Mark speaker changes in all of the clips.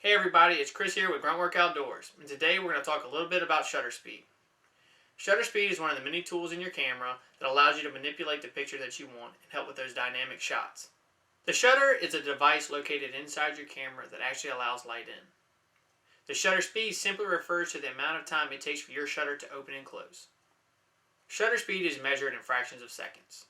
Speaker 1: Hey everybody, it's Chris here with Gruntwork Outdoors, and today we're going to talk a little bit about shutter speed. Shutter speed is one of the many tools in your camera that allows you to manipulate the picture that you want and help with those dynamic shots. The shutter is a device located inside your camera that actually allows light in. The shutter speed simply refers to the amount of time it takes for your shutter to open and close. Shutter speed is measured in fractions of seconds.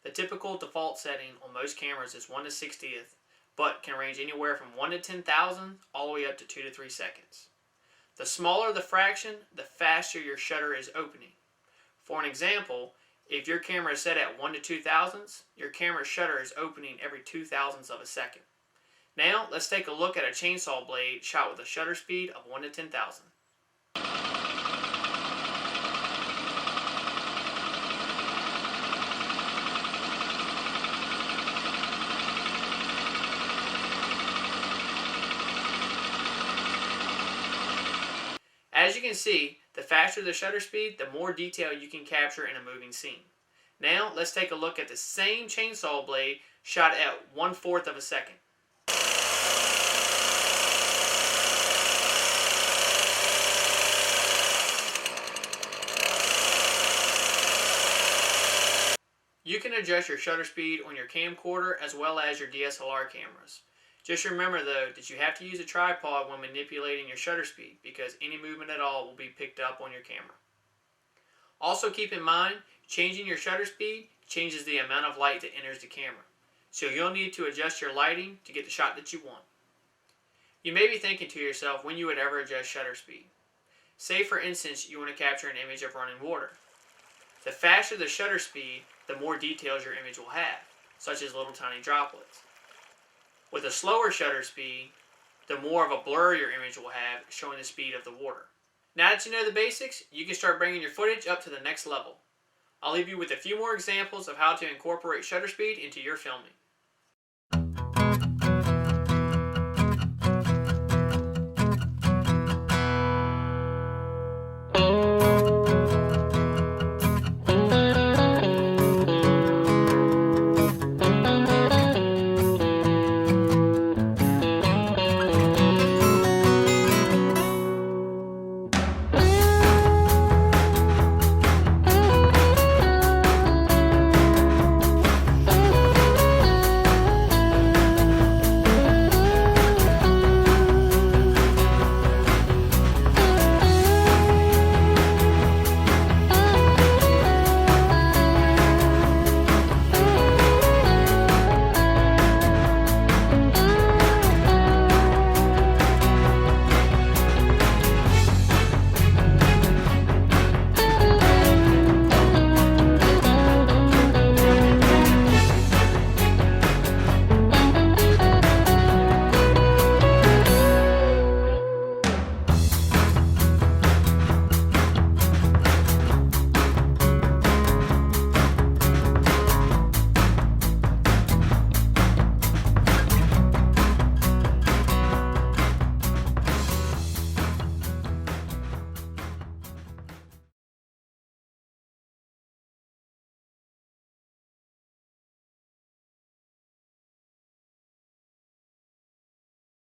Speaker 1: The typical default setting on most cameras is 1 to 60th, but can range anywhere from 1 to 10,000 all the way up to 2 to 3 seconds. The smaller the fraction, the faster your shutter is opening. For an example, if your camera is set at 1 to 2 thousandths, your camera's shutter is opening every 2 thousandths of a second. Now, let's take a look at a chainsaw blade shot with a shutter speed of 1 to 10,000. As you can see, the faster the shutter speed, the more detail you can capture in a moving scene. Now, let's take a look at the same chainsaw blade shot at 1/4 of a second. You can adjust your shutter speed on your camcorder as well as your DSLR cameras. Just remember though that you have to use a tripod when manipulating your shutter speed because any movement at all will be picked up on your camera. Also keep in mind, changing your shutter speed changes the amount of light that enters the camera. So you'll need to adjust your lighting to get the shot that you want. You may be thinking to yourself when you would ever adjust shutter speed. Say for instance you want to capture an image of running water. The faster the shutter speed, the more details your image will have, such as little tiny droplets. With a slower shutter speed, the more of a blur your image will have, showing the speed of the water. Now that you know the basics, you can start bringing your footage up to the next level. I'll leave you with a few more examples of how to incorporate shutter speed into your filming.